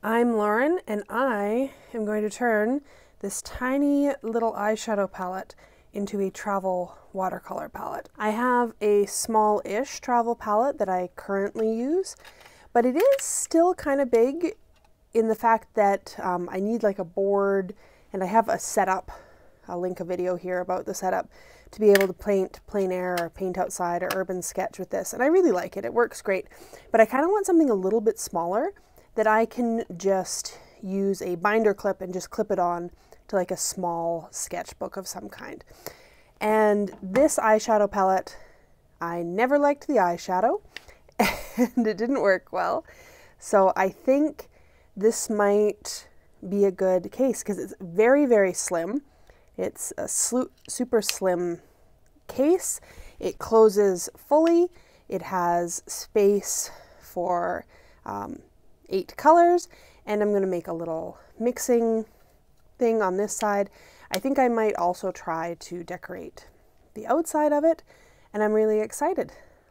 I'm Lauren, and I am going to turn this tiny little eyeshadow palette into a travel watercolor palette. I have a small-ish travel palette that I currently use, but it is still kind of big in the fact that I need like a board, and I have a setup. I'll link a video here about the setup to be able to paint plein air or paint outside or urban sketch with this, and I really like it. It works great, but I kind of want something a little bit smaller that I can just use a binder clip and just clip it on to like a small sketchbook of some kind. And this eyeshadow palette, I never liked the eyeshadow and it didn't work well. So I think this might be a good case because it's very, very slim. It's a super slim case. It closes fully. It has space for 8 colors, and I'm going to make a little mixing thing on this side. I think I might also try to decorate the outside of it, and I'm really excited.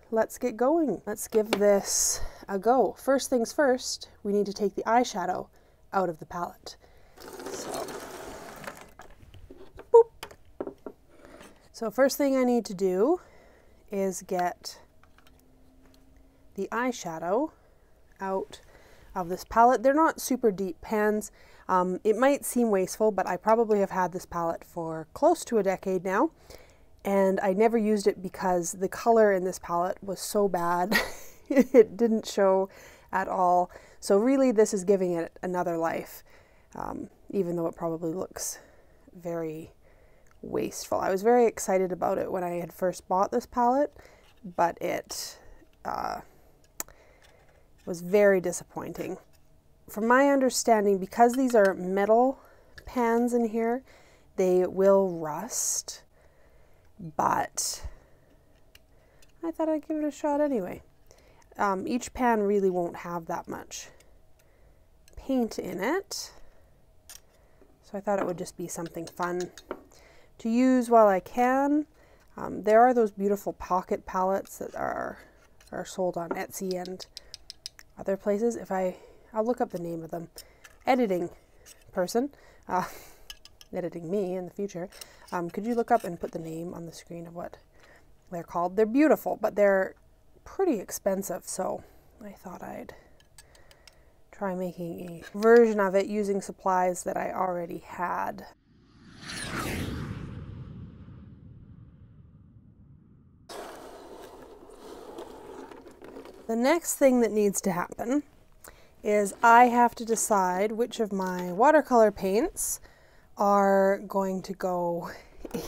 Let's get going. Let's give this a go. First things first, we need to take the eyeshadow out of the palette. So, boop. So first thing I need to do is get the eyeshadow out of this palette. They're not super deep pans. It might seem wasteful, but I probably have had this palette for close to a decade now, and I never used it because the color in this palette was so bad. It didn't show at all. So really this is giving it another life, even though it probably looks very wasteful. I was very excited about it when I had first bought this palette, but it was very disappointing. From my understanding, because these are metal pans in here, they will rust, but I thought I'd give it a shot anyway. Each pan really won't have that much paint in it, so I thought it would just be something fun to use while I can. There are those beautiful pocket palettes that are sold on Etsy and other places. I'll look up the name of them. Editing person, editing me in the future, could you look up and put the name on the screen of what they're called? They're beautiful, but they're pretty expensive, so I thought I'd try making a version of it using supplies that I already had. The next thing that needs to happen is I have to decide which of my watercolor paints are going to go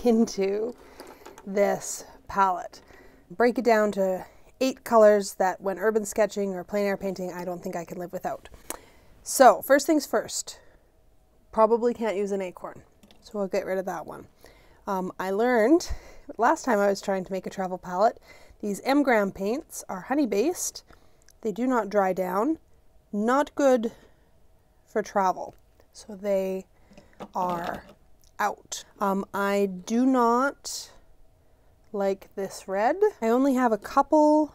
into this palette. Break it down to 8 colors that when urban sketching or plein air painting, I don't think I can live without. So first things first, probably can't use an acorn, so we'll get rid of that one. I learned last time I was trying to make a travel palette, these M-gram paints are honey-based. They do not dry down. Not good for travel. So they are out. I do not like this red. I only have a couple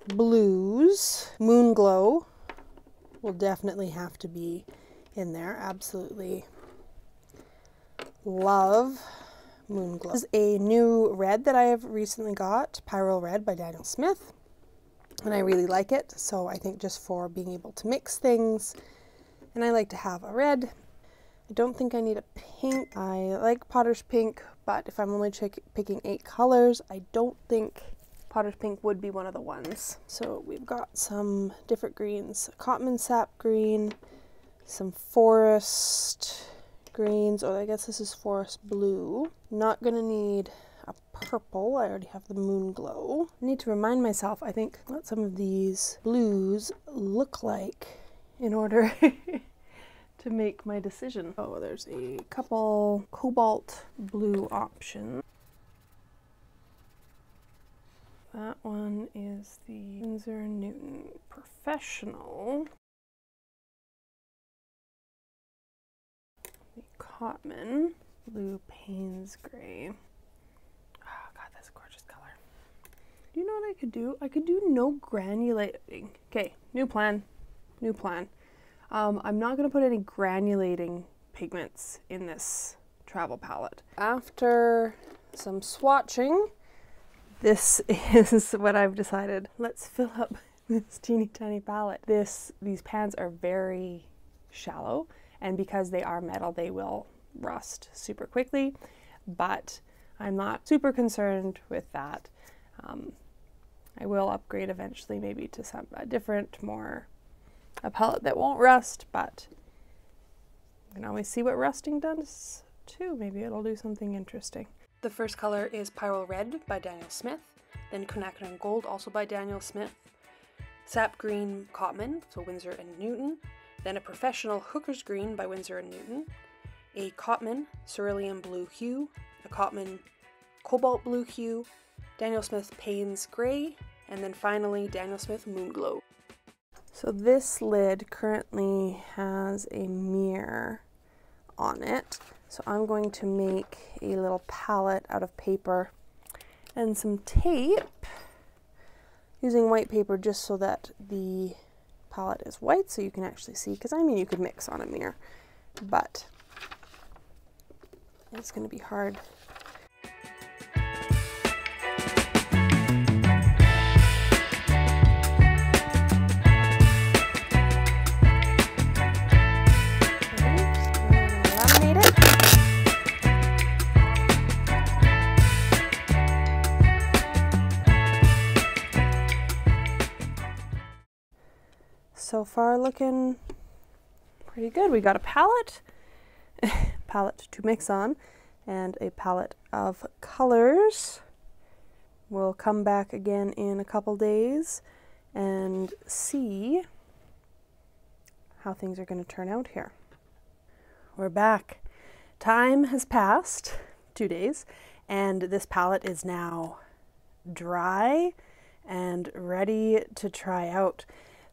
blues. Moon Glow will definitely have to be in there. Absolutely love Moon Glow. This is a new red that I have recently got, Pyrrole Red by Daniel Smith, and I really like it, so I think just for being able to mix things, and I like to have a red. I don't think I need a pink. I like Potter's Pink, but if I'm only picking 8 colors, I don't think Potter's Pink would be one of the ones. So we've got some different greens, Cotton Sap Green, some Forest greens. Oh, I guess this is Forest Blue. Not gonna need a purple. I already have the Moon Glow. I need to remind myself, I think, what some of these blues look like in order to make my decision. Oh, there's a couple cobalt blue options. That one is the Winsor Newton Professional. The Cotman Blue Payne's Gray. Oh god, that's a gorgeous color. You know what I could do? I could do no granulating. Okay, new plan. I'm not going to put any granulating pigments in this travel palette. After some swatching, this is what I've decided. Let's fill up this teeny tiny palette. These pans are very shallow, and because they are metal, they will rust super quickly, but I'm not super concerned with that. I will upgrade eventually, maybe to a different, a palette that won't rust, but you can always see what rusting does too. Maybe it'll do something interesting. The first color is Pyrrole Red by Daniel Smith, then Quinacridone Gold, also by Daniel Smith, Sap Green Cotman, so Winsor & Newton, then a Professional Hooker's Green by Winsor & Newton, a Cotman Cerulean Blue Hue, a Cotman Cobalt Blue Hue, Daniel Smith Payne's Gray, and then finally Daniel Smith Moonglow. So this lid currently has a mirror on it, so I'm going to make a little palette out of paper and some tape, using white paper just so that the palette is white so you can actually see, because I mean you could mix on a mirror, but it's going to be hard. So far looking pretty good. We got a palette, palette to mix on, and a palette of colors. We'll come back again in a couple days and see how things are going to turn out here. We're back. Time has passed, 2 days, and this palette is now dry and ready to try out.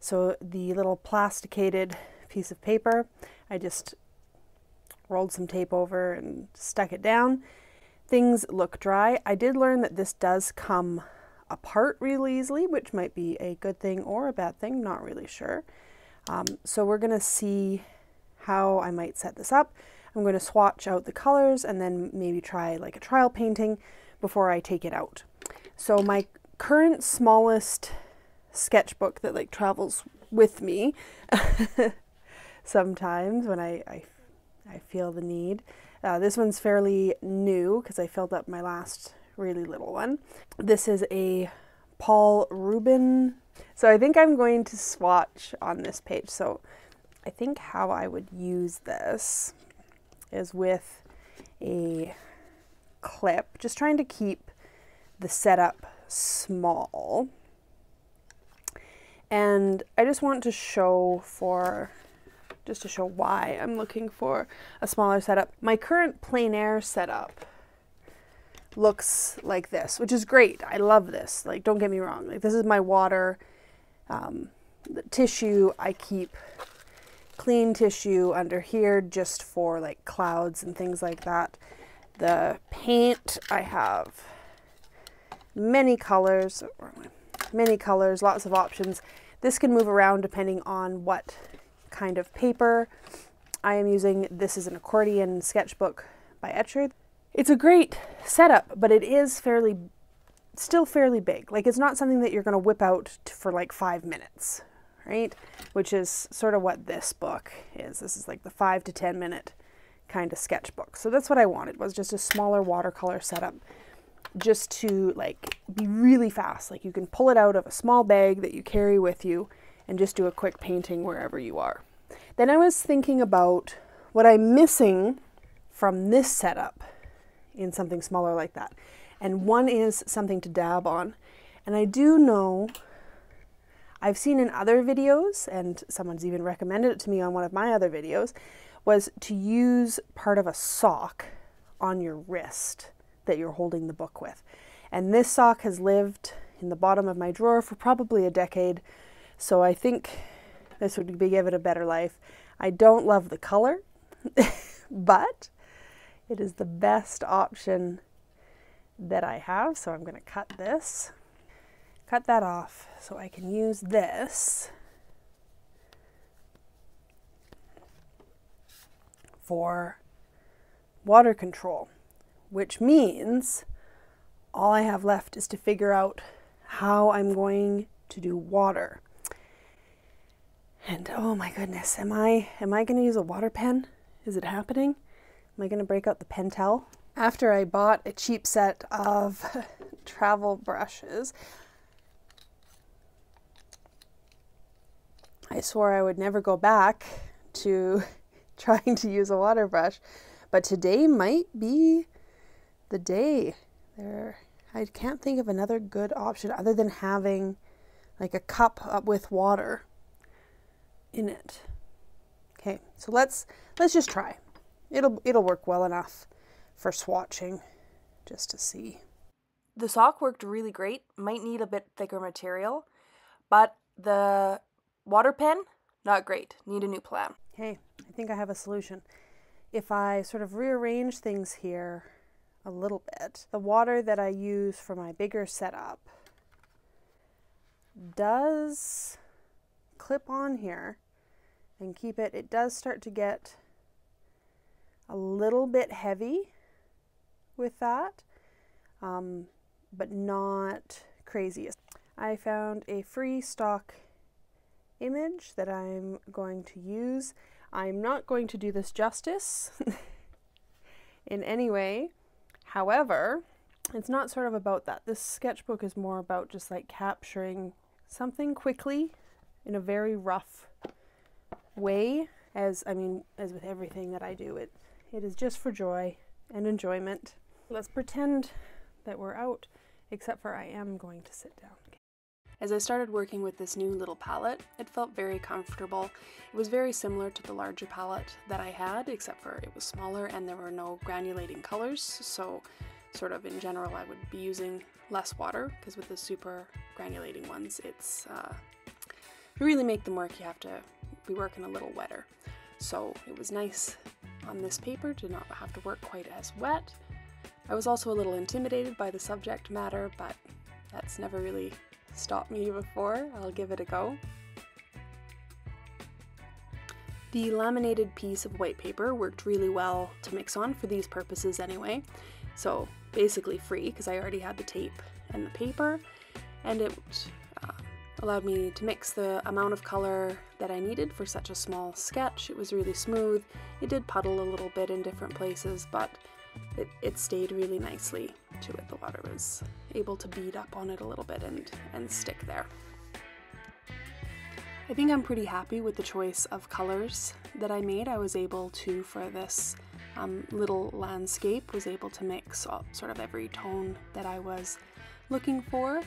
So the little plasticated piece of paper, I just rolled some tape over and stuck it down. Things look dry. I did learn that this does come apart really easily, which might be a good thing or a bad thing, not really sure. So we're gonna see how I might set this up. I'm going to swatch out the colors and then maybe try like a trial painting before I take it out. So my current smallest sketchbook that like travels with me sometimes when I feel the need. This one's fairly new because I filled up my last really little one. This is a Paul Rubin. So I think I'm going to swatch on this page. So I think how I would use this is with a clip, just trying to keep the setup small. And I just want to show just to show why I'm looking for a smaller setup. My current plein air setup looks like this, which is great. I love this. Like, don't get me wrong. Like, this is my water. The tissue, I keep clean tissue under here just for like clouds and things like that. The paint, I have many colors, lots of options. This can move around depending on what kind of paper I am using. This is an accordion sketchbook by Etcher. It's a great setup, but it is still fairly big. Like, it's not something that you're going to whip out for like 5 minutes, right? Which is sort of what this book is. This is like the 5 to 10 minute kind of sketchbook. So that's what I wanted, was just a smaller watercolor setup, just to like be really fast. Like, you can pull it out of a small bag that you carry with you and just do a quick painting wherever you are. Then I was thinking about what I'm missing from this setup in something smaller like that. And one is something to dab on. And I do know, I've seen in other videos, and someone's even recommended it to me on one of my other videos, was to use part of a sock on your wrist that you're holding the book with. And this sock has lived in the bottom of my drawer for probably a decade, so I think this would give it a better life. I don't love the color, but it is the best option that I have, so I'm going to cut that off so I can use this for water control, which means all I have left is to figure out how I'm going to do water. And oh my goodness, am I going to use a water pen? Is it happening? Am I going to break out the Pentel? After I bought a cheap set of travel brushes, I swore I would never go back to trying to use a water brush, but today might be the day. I can't think of another good option other than having like a cup up with water in it. Okay, so let's just try. It'll work well enough for swatching just to see. The sock worked really great. Might need a bit thicker material, but the water pen, not great. Need a new plan. Okay, I think I have a solution. If I sort of rearrange things here a little bit, the water that I use for my bigger setup does clip on here and keep it. It does start to get a little bit heavy with that, but not crazy. I found a free stock image that I'm going to use. I'm not going to do this justice in any way. However, it's not sort of about that. This sketchbook is more about just like capturing something quickly in a very rough way. As with everything that I do, it is just for joy and enjoyment. Let's pretend that we're out, except for I am going to sit down. As I started working with this new little palette, it felt very comfortable. It was very similar to the larger palette that I had, except for it was smaller and there were no granulating colors, so sort of in general I would be using less water, because with the super granulating ones, it's to really make them work, you have to be working a little wetter. So it was nice on this paper to not have to work quite as wet. I was also a little intimidated by the subject matter, but that's never really stopped me before. I'll give it a go. The laminated piece of white paper worked really well to mix on for these purposes anyway, so basically free because I already had the tape and the paper, and it allowed me to mix the amount of color that I needed for such a small sketch. It was really smooth. It did puddle a little bit in different places, but it stayed really nicely to it. The water was able to bead up on it a little bit and stick there. I think I'm pretty happy with the choice of colors that I made. I was able to, for this little landscape, was able to mix sort of every tone that I was looking for.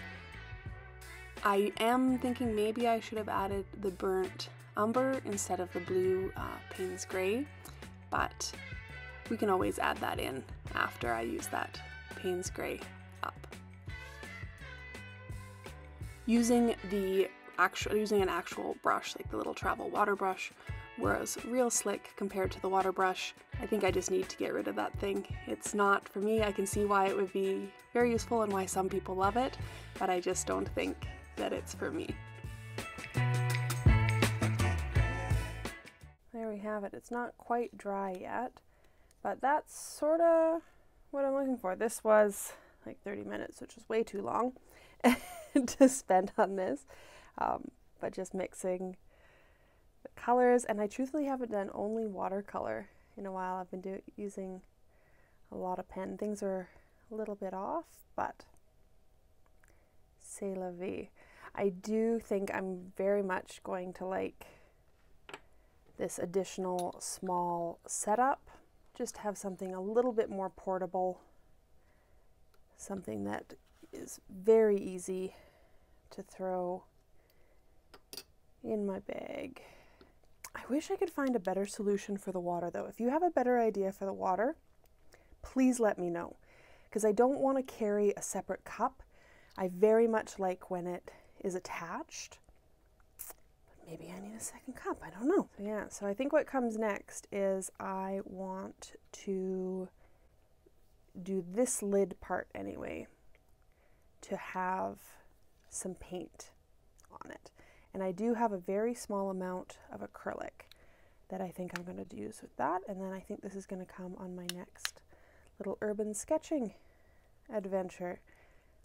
I am thinking maybe I should have added the burnt umber instead of the blue Payne's Gray, but we can always add that in after I use that Payne's Gray up. Using an actual brush, like the little travel water brush, was real slick compared to the water brush. I think I just need to get rid of that thing. It's not for me. I can see why it would be very useful and why some people love it, but I just don't think that it's for me. There we have it. It's not quite dry yet, but that's sort of what I'm looking for. This was like 30 minutes, which is way too long to spend on this, but just mixing the colors. And I truthfully haven't done only watercolor in a while. I've been using a lot of pen. Things are a little bit off, but c'est la vie. I do think I'm very much going to like this additional small setup. Just have something a little bit more portable, something that is very easy to throw in my bag. I wish I could find a better solution for the water though. If you have a better idea for the water, please let me know, because I don't want to carry a separate cup. I very much like when it is attached. Maybe I need a second cup, I don't know. So I think what comes next is I want to do this lid part anyway, to have some paint on it. And I do have a very small amount of acrylic. that I think I'm going to use with that. And then I think this is going to come on my next little urban sketching adventure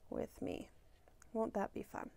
with me. Won't that be fun?